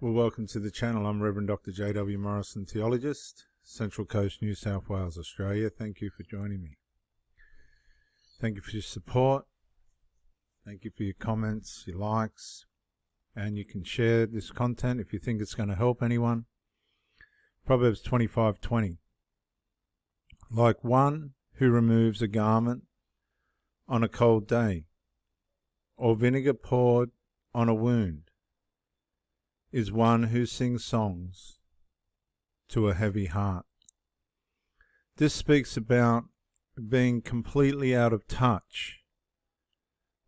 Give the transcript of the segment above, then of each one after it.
Well, welcome to the channel. I'm Reverend Dr. J.W. Morrison, Theologist, Central Coast, New South Wales, Australia. Thank you for joining me. Thank you for your support. Thank you for your comments, your likes, and you can share this content if you think it's going to help anyone. Proverbs 25:20. Like one who removes a garment on a cold day, or vinegar poured on a wound, is one who sings songs to a heavy heart. This speaks about being completely out of touch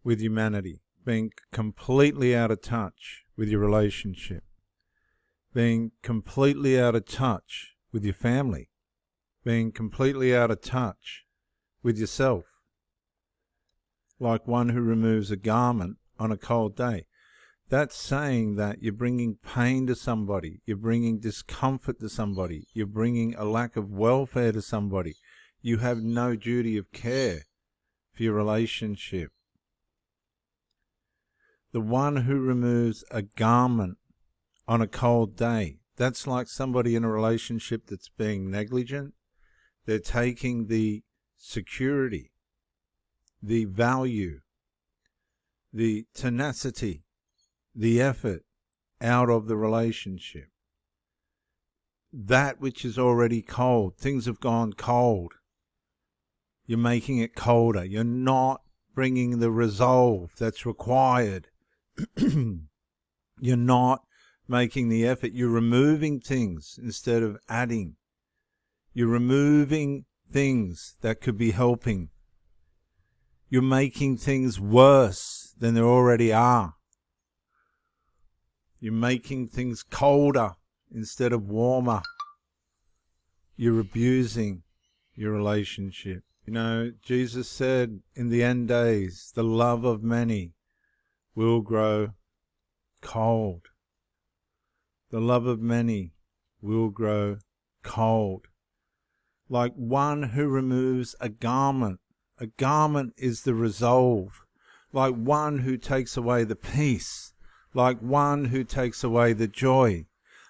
with humanity, being completely out of touch with your relationship, being completely out of touch with your family, being completely out of touch with yourself, like one who removes a garment on a cold day. That's saying that you're bringing pain to somebody, you're bringing discomfort to somebody, you're bringing a lack of welfare to somebody. You have no duty of care for your relationship. The one who removes a garment on a cold day, that's like somebody in a relationship that's being negligent. They're taking the security, the value, the tenacity, the effort out of the relationship. That which is already cold, things have gone cold. You're making it colder. You're not bringing the resolve that's required. You're not making the effort. You're removing things instead of adding. You're removing things that could be helping. You're making things worse than they already are. You're making things colder instead of warmer. You're abusing your relationship. You know, Jesus said in the end days, the love of many will grow cold. The love of many will grow cold. Like one who removes a garment. A garment is the resolve. Like one who takes away the peace. Like one who takes away the joy,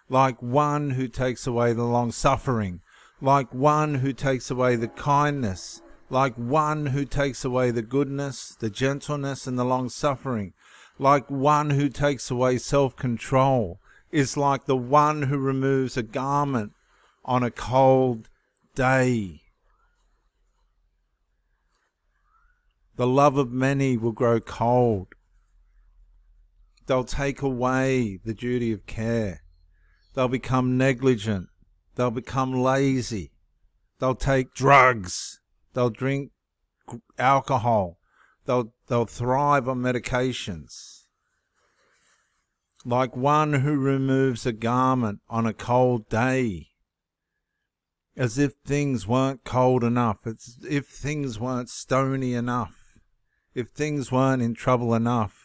like one who takes away the long-suffering, like one who takes away the kindness, like one who takes away the goodness, the gentleness, and the long-suffering, like one who takes away self-control, is like the one who removes a garment on a cold day. The love of many will grow cold. They'll take away the duty of care. They'll become negligent. They'll become lazy. They'll take drugs. They'll drink alcohol. They'll thrive on medications. Like one who removes a garment on a cold day. As if things weren't cold enough. As if things weren't stony enough. If things weren't in trouble enough.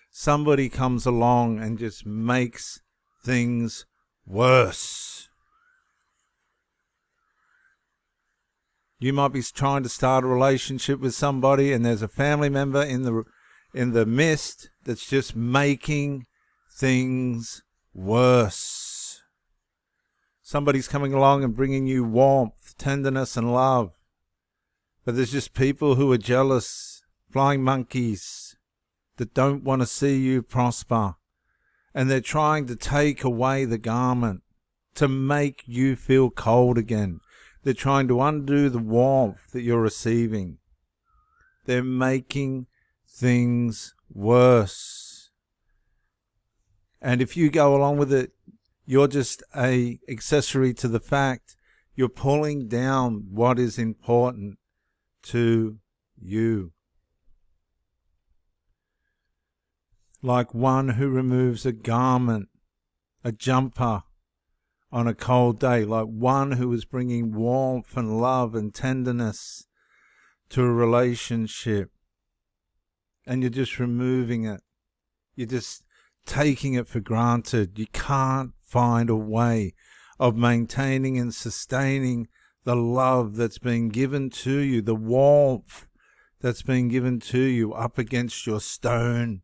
Somebody comes along and just makes things worse. You might be trying to start a relationship with somebody and there's a family member in the midst that's just making things worse. Somebody's coming along and bringing you warmth, tenderness, and love. But there's just people who are jealous, flying monkeys, that don't want to see you prosper. And they're trying to take away the garment to make you feel cold again. They're trying to undo the warmth that you're receiving. They're making things worse. And if you go along with it, you're just an accessory to the fact you're pulling down what is important to you. Like one who removes a garment, a jumper, on a cold day, like one who is bringing warmth and love and tenderness to a relationship, and you're just removing it. You're just taking it for granted. You can't find a way of maintaining and sustaining the love that's been given to you, the warmth that's been given to you up against your stony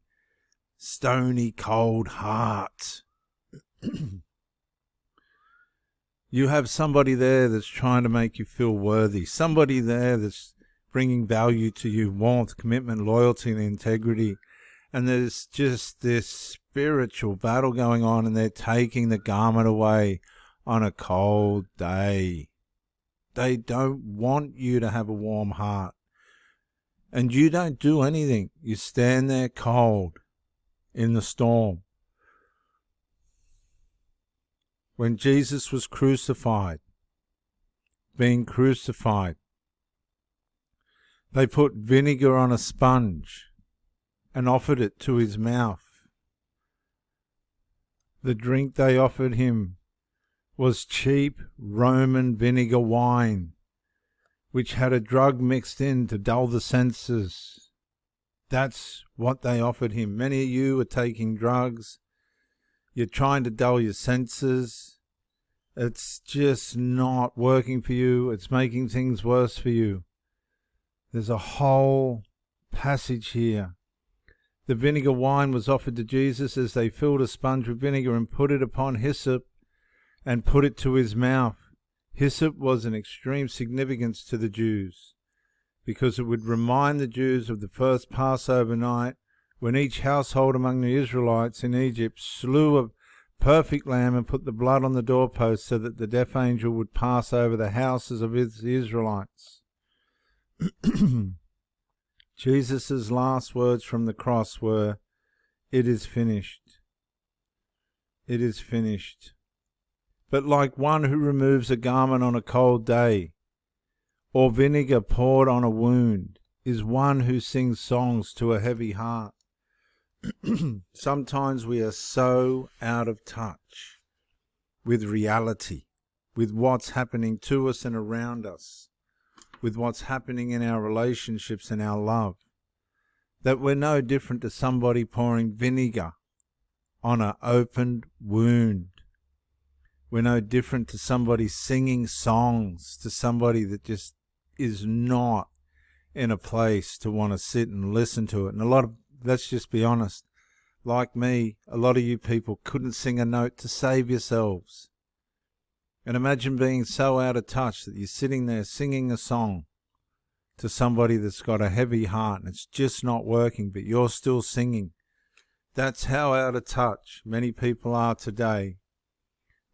cold heart. You have somebody there that's trying to make you feel worthy. Somebody there that's bringing value to you, warmth, commitment, loyalty, and integrity. And there's just this spiritual battle going on, and they're taking the garment away on a cold day. They don't want you to have a warm heart. And you don't do anything. You stand there cold in the storm. When Jesus was crucified, being crucified, they put vinegar on a sponge and offered it to his mouth. The drink they offered him was cheap Roman vinegar wine, which had a drug mixed in to dull the senses. That's what they offered him. Many of you are taking drugs. You're trying to dull your senses. It's just not working for you. It's making things worse for you. There's a whole passage here. The vinegar wine was offered to Jesus as they filled a sponge with vinegar and put it upon hyssop and put it to his mouth. Hyssop was an extreme significance to the Jews because it would remind the Jews of the first Passover night when each household among the Israelites in Egypt slew a perfect lamb and put the blood on the doorpost so that the death angel would pass over the houses of the Israelites. Jesus' last words from the cross were, "It is finished. It is finished." But like one who removes a garment on a cold day, or vinegar poured on a wound, is one who sings songs to a heavy heart. Sometimes we are so out of touch with reality, with what's happening to us and around us, with what's happening in our relationships and our love, that we're no different to somebody pouring vinegar on an opened wound. We're no different to somebody singing songs to somebody that just is not in a place to want to sit and listen to it. And let's just be honest, like me, a lot of you people couldn't sing a note to save yourselves. And imagine being so out of touch that you're sitting there singing a song to somebody that's got a heavy heart and it's just not working, but you're still singing. That's how out of touch many people are today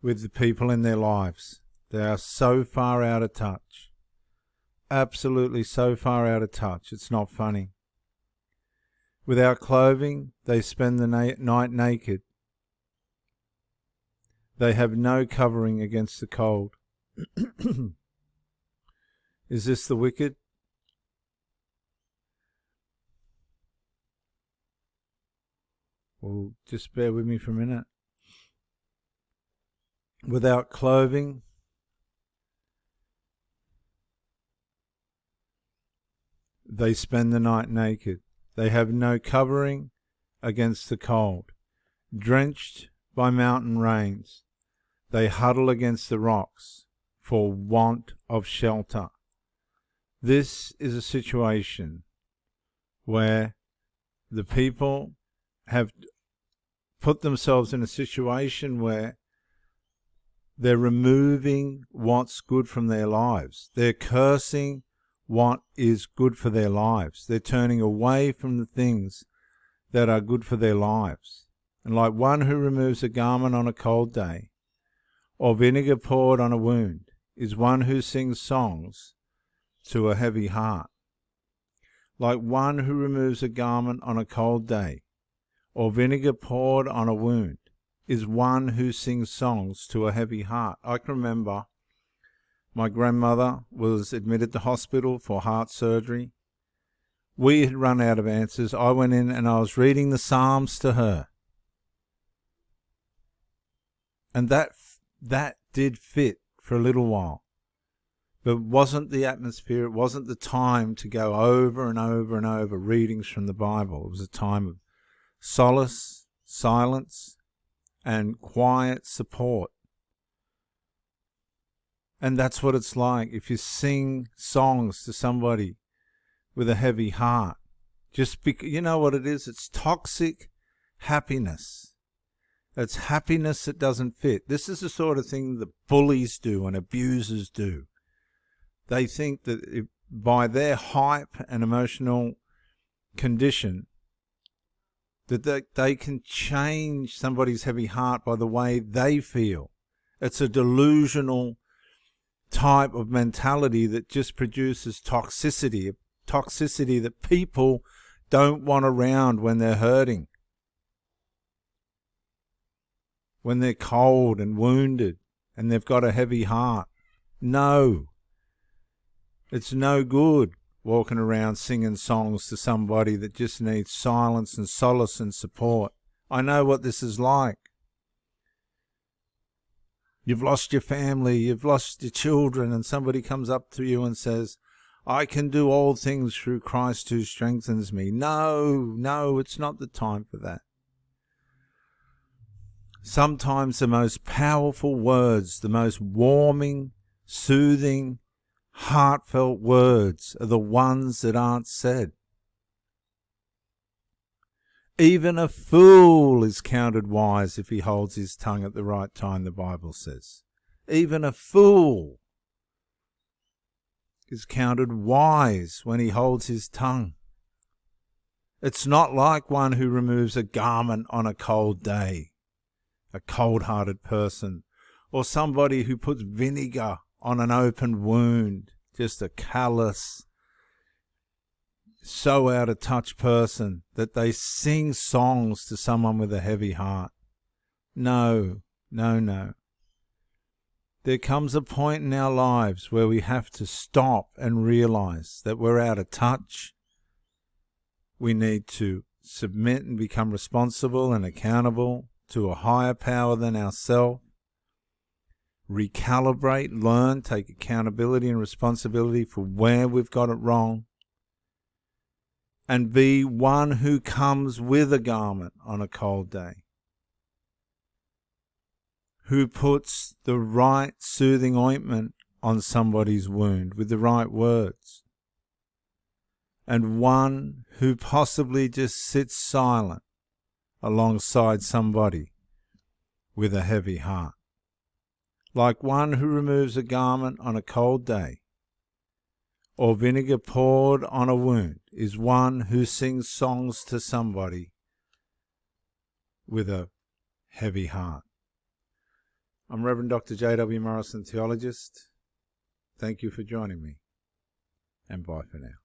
with the people in their lives. They are so far out of touch. Absolutely so far out of touch. It's not funny. Without clothing, they spend the night naked. They have no covering against the cold. Is this the wicked? Well, just bear with me for a minute. Without clothing, they spend the night naked. They have no covering against the cold. Drenched by mountain rains, they huddle against the rocks for want of shelter. This is a situation where the people have put themselves in a situation where they're removing what's good from their lives. They're cursing what is good for their lives. They're turning away from the things that are good for their lives. And like one who removes a garment on a cold day, or vinegar poured on a wound, is one who sings songs to a heavy heart. Like one who removes a garment on a cold day, or vinegar poured on a wound, is one who sings songs to a heavy heart. I can remember my grandmother was admitted to hospital for heart surgery. We had run out of answers. I went in and I was reading the Psalms to her. And that did fit for a little while. But it wasn't the atmosphere, it wasn't the time to go over and over and over readings from the Bible. It was a time of solace, silence, and quiet support. And that's what it's like if you sing songs to somebody with a heavy heart. You know what it is? It's toxic happiness. It's happiness that doesn't fit. This is the sort of thing that bullies do and abusers do. They think that by their hype and emotional condition, that they can change somebody's heavy heart by the way they feel. It's a delusional type of mentality that just produces toxicity that people don't want around when they're hurting, when they're cold and wounded and they've got a heavy heart. No, it's no good walking around singing songs to somebody that just needs silence and solace and support. I know what this is like. You've lost your family, you've lost your children, and somebody comes up to you and says, I can do all things through Christ who strengthens me. No, it's not the time for that. Sometimes the most powerful words, the most warming, soothing, heartfelt words are the ones that aren't said. Even a fool is counted wise if he holds his tongue at the right time, the Bible says. Even a fool is counted wise when he holds his tongue. It's not like one who removes a garment on a cold day, a cold-hearted person, or somebody who puts vinegar on an open wound, just a callous, so out of touch person that they sing songs to someone with a heavy heart. No. There comes a point in our lives where we have to stop and realize that we're out of touch. We need to submit and become responsible and accountable to a higher power than ourselves. Recalibrate, learn, take accountability and responsibility for where we've got it wrong. And be one who comes with a garment on a cold day, who puts the right soothing ointment on somebody's wound with the right words, and one who possibly just sits silent alongside somebody with a heavy heart. Like one who removes a garment on a cold day, or vinegar poured on a wound, is one who sings songs to somebody with a heavy heart. I'm Reverend Dr. J.W. Morrison, theologist. Thank you for joining me, and bye for now.